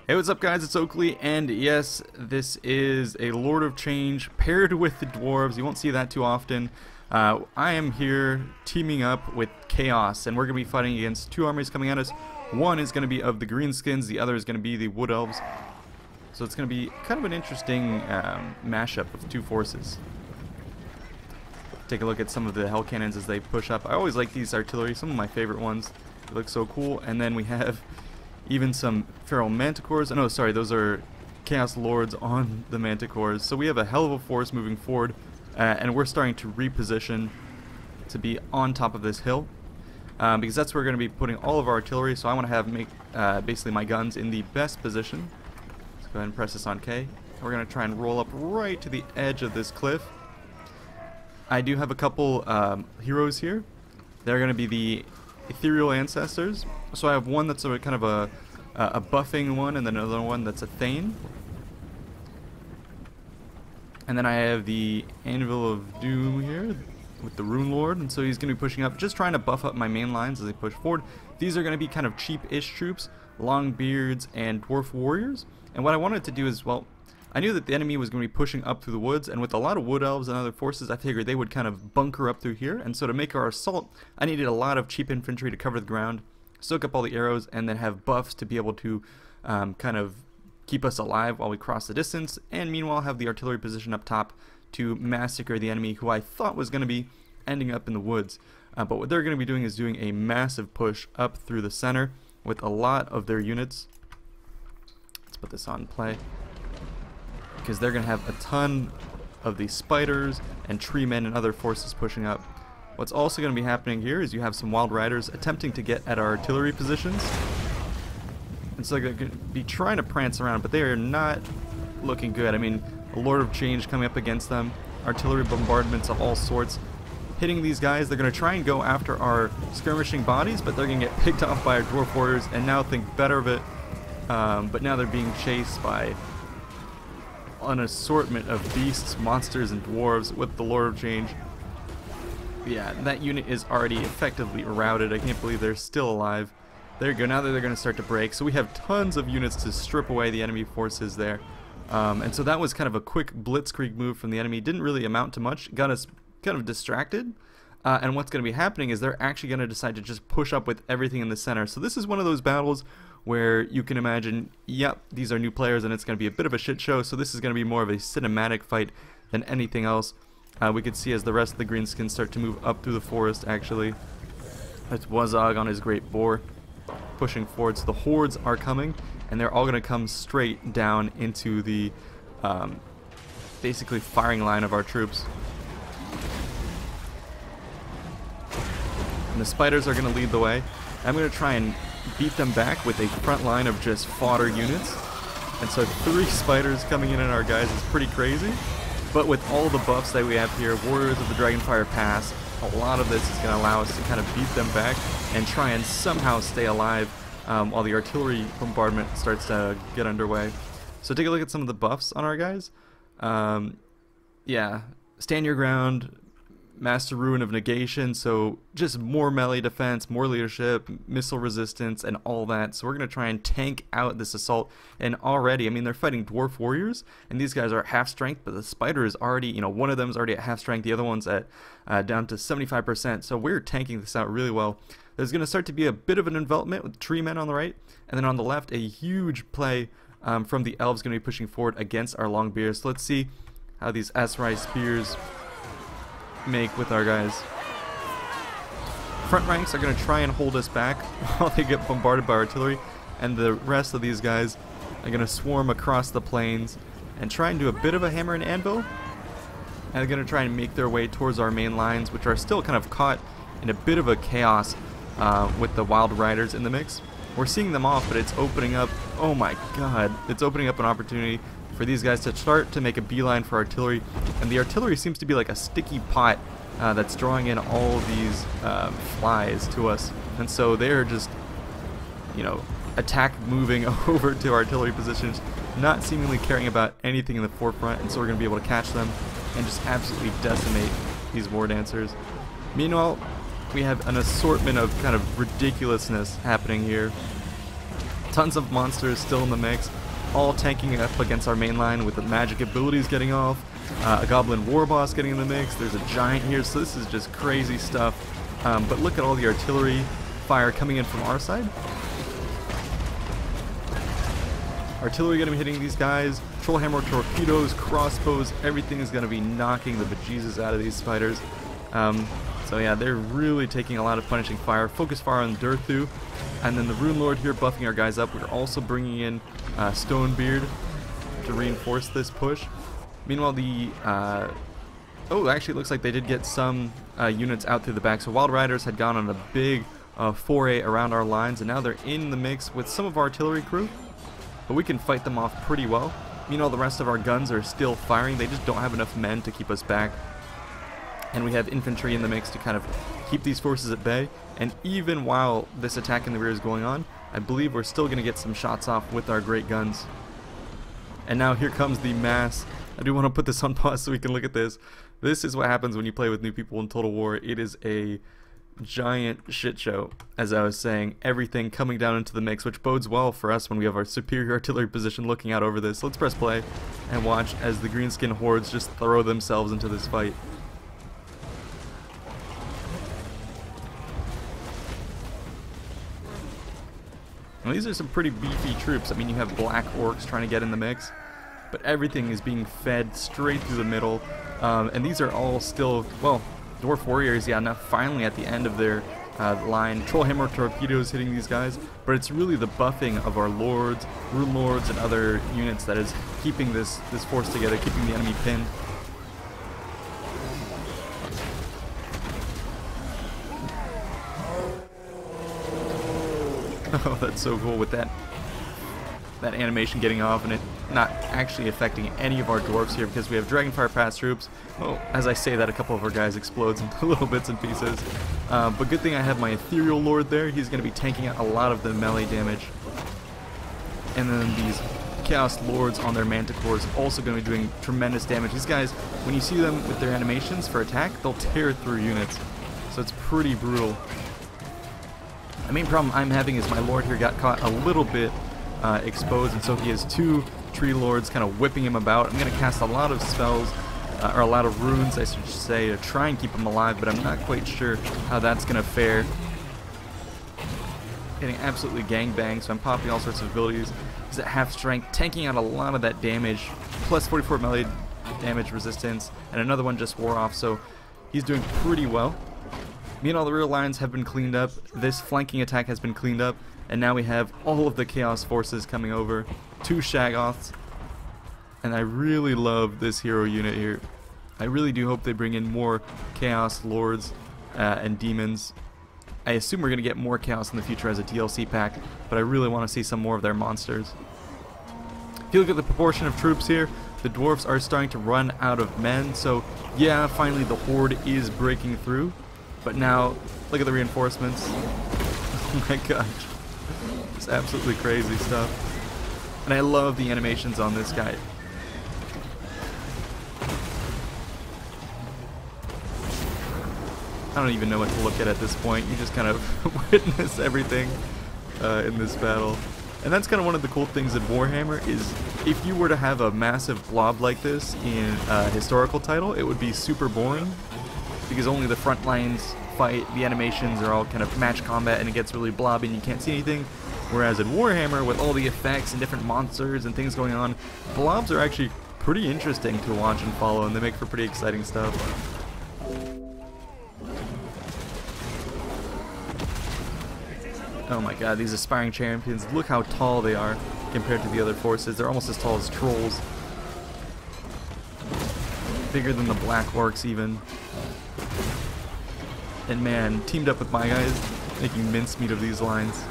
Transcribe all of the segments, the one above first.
Hey, what's up guys, it's Oakley, and yes, this is a Lord of Change paired with the dwarves. You won't see that too often. I am here teaming up with Chaos, and we're going to be fighting against two armies coming at us. One is going to be of the greenskins, the other is going to be the wood elves. So it's going to be kind of an interesting mashup of two forces. Take a look at some of the hell cannons as they push up. I always like these artillery, some of my favorite ones. They look so cool. And then we have even some feral manticores. Oh no, sorry, those are chaos lords on the manticores. So we have a hell of a force moving forward, and we're starting to reposition to be on top of this hill, because that's where we're going to be putting all of our artillery. So I want to make basically my guns in the best position. Let's go ahead and press this on K. We're going to try and roll up right to the edge of this cliff. I do have a couple heroes here. They're going to be the ethereal ancestors. So I have one that's a kind of a buffing one, and then another one that's a thane. And then I have the Anvil of Doom here with the Rune Lord, and so he's going to be pushing up, just trying to buff up my main lines as they push forward. These are going to be kind of cheap-ish troops, long beards and dwarf warriors. And what I wanted to do is, well, I knew that the enemy was going to be pushing up through the woods, and with a lot of wood elves and other forces, I figured they would kind of bunker up through here. And so to make our assault, I needed a lot of cheap infantry to cover the ground, soak up all the arrows, and then have buffs to be able to kind of keep us alive while we cross the distance, and meanwhile have the artillery position up top to massacre the enemy, who I thought was going to be ending up in the woods. But what they're going to be doing is doing a massive push up through the center with a lot of their units. Let's put this on play, because they're going to have a ton of these spiders and tree men and other forces pushing up. What's also going to be happening here is you have some wild riders attempting to get at our artillery positions. And so they're going to be trying to prance around, but they are not looking good. I mean, a Lord of Chnage coming up against them, artillery bombardments of all sorts, hitting these guys. They're going to try and go after our skirmishing bodies, but they're going to get picked off by our dwarf warriors and now think better of it. But now they're being chased by an assortment of beasts, monsters, and dwarves with the Lord of Chnage. Yeah, that unit is already effectively routed. I can't believe they're still alive. There you go, now that they're going to start to break. So we have tons of units to strip away the enemy forces there. And so that was kind of a quick blitzkrieg move from the enemy. Didn't really amount to much, got us kind of distracted. And what's going to be happening is they're actually going to decide to just push up with everything in the center. So this is one of those battles where you can imagine, yep, these are new players and it's going to be a bit of a shit show. So this is going to be more of a cinematic fight than anything else. We could see as the rest of the greenskins start to move up through the forest, actually. That's Wazog on his great boar, pushing forward. So the hordes are coming, and they're all going to come straight down into the basically firing line of our troops. And the spiders are going to lead the way. I'm going to try and beat them back with a front line of just fodder units. And so 3 spiders coming in our guys is pretty crazy. But with all the buffs that we have here, Warriors of the Dragonfire Pass, a lot of this is going to allow us to kind of beat them back and try and somehow stay alive while the artillery bombardment starts to get underway. So take a look at some of the buffs on our guys. Yeah, stand your ground, Master Ruin of Negation, so just more melee defense, more leadership, missile resistance, and all that. So we're going to try and tank out this assault. And already, I mean, they're fighting dwarf warriors, and these guys are at half strength, but the spider is already, you know, one of them is already at half strength, the other one's at down to 75%. So we're tanking this out really well. There's going to start to be a bit of an envelopment with tree men on the right, and then on the left, a huge play from the elves going to be pushing forward against our long bears. So let's see how these Asarai spears make with our guys. Front ranks are going to try and hold us back while they get bombarded by artillery, and the rest of these guys are going to swarm across the plains and try and do a bit of a hammer and anvil, and they're going to try and make their way towards our main lines, which are still kind of caught in a bit of a chaos with the wild riders in the mix. We're seeing them off, but it's opening up, oh my god, it's opening up an opportunity for these guys to start to make a beeline for artillery. And the artillery seems to be like a sticky pot that's drawing in all these flies to us. And so they're just, you know, attack moving over to artillery positions, not seemingly caring about anything in the forefront. And so we're going to be able to catch them and just absolutely decimate these war dancers. Meanwhile, we have an assortment of kind of ridiculousness happening here. Tons of monsters still in the mix, all tanking up against our main line with the magic abilities getting off. A goblin war boss getting in the mix. There's a giant here, so this is just crazy stuff. But look at all the artillery fire coming in from our side. Artillery going to be hitting these guys. Trollhammer torpedoes, crossbows, everything is going to be knocking the bejesus out of these spiders. So yeah, they're really taking a lot of punishing fire. Focus fire on Durthu. And then the Rune Lord here buffing our guys up. We're also bringing in Stonebeard to reinforce this push. Meanwhile, the... oh, actually it looks like they did get some units out through the back. So Wild Riders had gone on a big foray around our lines, and now they're in the mix with some of our artillery crew. But we can fight them off pretty well. Meanwhile, the rest of our guns are still firing. They just don't have enough men to keep us back. And we have infantry in the mix to kind of keep these forces at bay. And even while this attack in the rear is going on, I believe we're still going to get some shots off with our great guns. And now here comes the mass. I do want to put this on pause so we can look at this. This is what happens when you play with new people in Total War. It is a giant shit show, as I was saying. Everything coming down into the mix, which bodes well for us when we have our superior artillery position looking out over this. Let's press play and watch as the greenskin hordes just throw themselves into this fight. Now, these are some pretty beefy troops. I mean, you have black orcs trying to get in the mix, but everything is being fed straight through the middle. And these are all still, well, Dwarf Warriors, yeah, now finally at the end of their line. Trollhammer torpedoes hitting these guys, but it's really the buffing of our lords, Rune Lords, and other units that is keeping this force together, keeping the enemy pinned. Oh, that's so cool with that animation getting off and it not actually affecting any of our dwarfs here because we have Dragonfire Pass troops. Oh, as I say that, a couple of our guys explodes into little bits and pieces. But good thing I have my Ethereal Lord there. He's going to be tanking out a lot of the melee damage. And then these Chaos Lords on their Manticores also going to be doing tremendous damage. These guys, when you see them with their animations for attack, they'll tear through units. So it's pretty brutal. The main problem I'm having is my Lord here got caught a little bit exposed, and so he has two Tree Lords kind of whipping him about. I'm going to cast a lot of spells, or a lot of runes, I should say, to try and keep him alive, but I'm not quite sure how that's going to fare. Getting absolutely gangbanged, so I'm popping all sorts of abilities. He's at half strength, tanking out a lot of that damage, plus 44 melee damage resistance, and another one just wore off, so he's doing pretty well. Meanwhile, the rear lines have been cleaned up, this flanking attack has been cleaned up, and now we have all of the Chaos Forces coming over, 2 Shaggoths, and I really love this hero unit here. I really do hope they bring in more Chaos Lords and Demons. I assume we're going to get more Chaos in the future as a DLC pack, but I really want to see some more of their monsters. If you look at the proportion of troops here, the dwarfs are starting to run out of men, so yeah, finally the horde is breaking through. But now, look at the reinforcements. Oh my gosh. It's absolutely crazy stuff. And I love the animations on this guy. I don't even know what to look at this point. You just kind of witness everything in this battle. And that's kind of one of the cool things in Warhammer is if you were to have a massive blob like this in a historical title, it would be super boring. Because only the front lines fight, the animations are all kind of match combat and it gets really blobby and you can't see anything. Whereas in Warhammer, with all the effects and different monsters and things going on, blobs are actually pretty interesting to watch and follow, and they make for pretty exciting stuff. Oh my god, these aspiring champions, look how tall they are compared to the other forces. They're almost as tall as trolls. Bigger than the black orcs even. And man, teamed up with my guys, making mincemeat of these lines.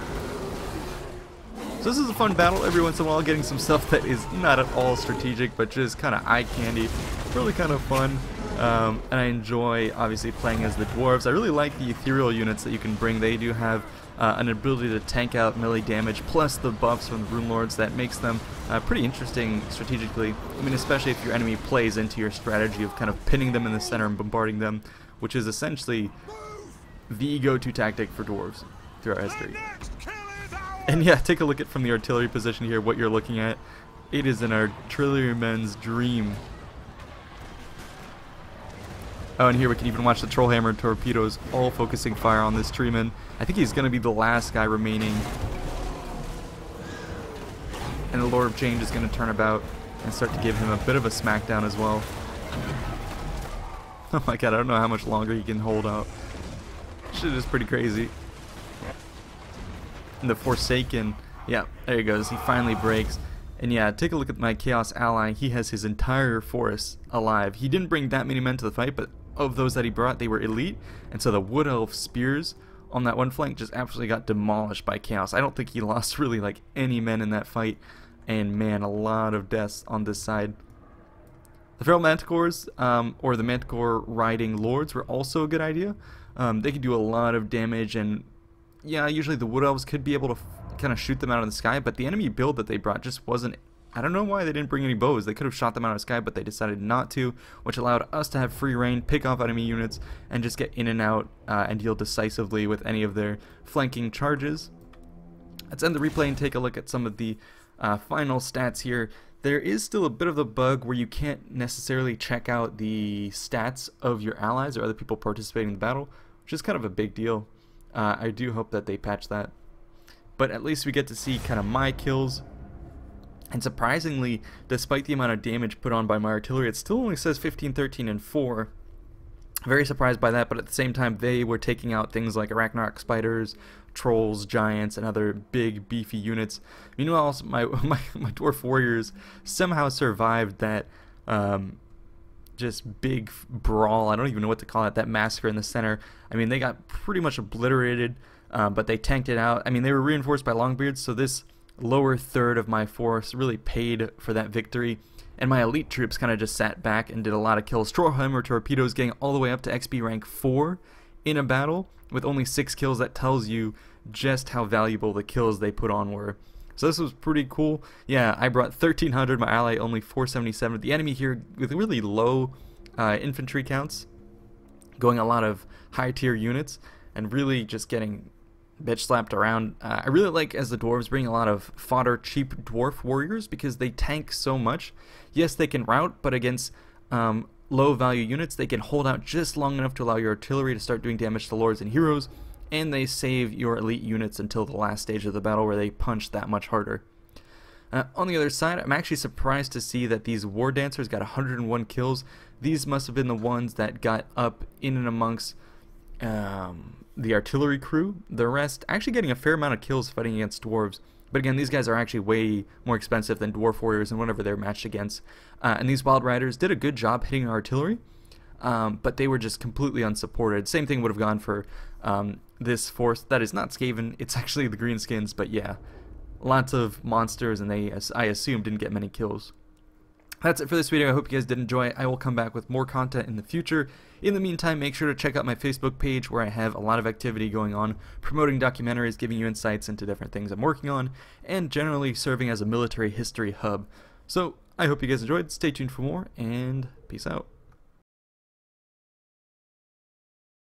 So this is a fun battle every once in a while, getting some stuff that is not at all strategic, but just kind of eye candy. Really kind of fun. And I enjoy, obviously, playing as the dwarves. I really like the ethereal units that you can bring. They do have an ability to tank out melee damage, plus the buffs from the Rune Lords that makes them pretty interesting strategically. I mean, especially if your enemy plays into your strategy of kind of pinning them in the center and bombarding them, which is essentially the go-to tactic for dwarves throughout history. And yeah, take a look at from the artillery position here what you're looking at. It is an artilleryman's dream. Oh, and here we can even watch the trollhammer torpedoes all focusing fire on this treeman. I think he's going to be the last guy remaining. And the Lord of Chnage is going to turn about and start to give him a bit of a smackdown as well. Oh my god, I don't know how much longer he can hold out. Shit is pretty crazy. And the Forsaken, yeah, there he goes. He finally breaks. And yeah, take a look at my Chaos ally. He has his entire force alive. He didn't bring that many men to the fight, but of those that he brought, they were elite. And so the Wood Elf spears on that one flank just absolutely got demolished by Chaos. I don't think he lost really like any men in that fight. And man, a lot of deaths on this side. The Feral Manticores, or the Manticore riding Lords, were also a good idea. They could do a lot of damage, and yeah, usually the Wood Elves could be able to kind of shoot them out of the sky, but the enemy build that they brought just wasn't. I don't know why they didn't bring any bows. They could have shot them out of the sky, but they decided not to, which allowed us to have free reign, pick off enemy units, and just get in and out and deal decisively with any of their flanking charges. Let's end the replay and take a look at some of the final stats here. There is still a bit of a bug where you can't necessarily check out the stats of your allies or other people participating in the battle, which is kind of a big deal. I do hope that they patch that. But at least we get to see kind of my kills. And surprisingly, despite the amount of damage put on by my artillery, it still only says 15, 13, and 4. Very surprised by that, but at the same time, they were taking out things like Arachnarok spiders, trolls, giants, and other big beefy units. Meanwhile, my dwarf warriors somehow survived that just big brawl. I don't even know what to call it, that massacre in the center. I mean, they got pretty much obliterated, but they tanked it out. I mean, they were reinforced by Longbeards, so this lower third of my force really paid for that victory. And my elite troops kind of just sat back and did a lot of kills. Trollhammer torpedoes getting all the way up to XP rank 4 in a battle with only 6 kills. That tells you just how valuable the kills they put on were. So this was pretty cool. Yeah, I brought 1,300, my ally only 477. The enemy here with really low infantry counts, going a lot of high tier units, and really just getting bitch slapped around. I really like, as the dwarves, bring a lot of fodder cheap dwarf warriors because they tank so much. Yes, they can rout, but against low value units they can hold out just long enough to allow your artillery to start doing damage to lords and heroes, and they save your elite units until the last stage of the battle where they punch that much harder. On the other side, I'm actually surprised to see that these war dancers got 101 kills. These must have been the ones that got up in and amongst the artillery crew. The rest actually getting a fair amount of kills fighting against dwarves. But again, these guys are actually way more expensive than dwarf warriors and whatever they're matched against. And these wild riders did a good job hitting artillery, but they were just completely unsupported. Same thing would have gone for this force that is not Skaven. It's actually the Greenskins, but yeah, lots of monsters, and they, I assume, didn't get many kills. That's it for this video. I hope you guys did enjoy it. I will come back with more content in the future. In the meantime, make sure to check out my Facebook page where I have a lot of activity going on, promoting documentaries, giving you insights into different things I'm working on, and generally serving as a military history hub. So I hope you guys enjoyed. Stay tuned for more, and peace out.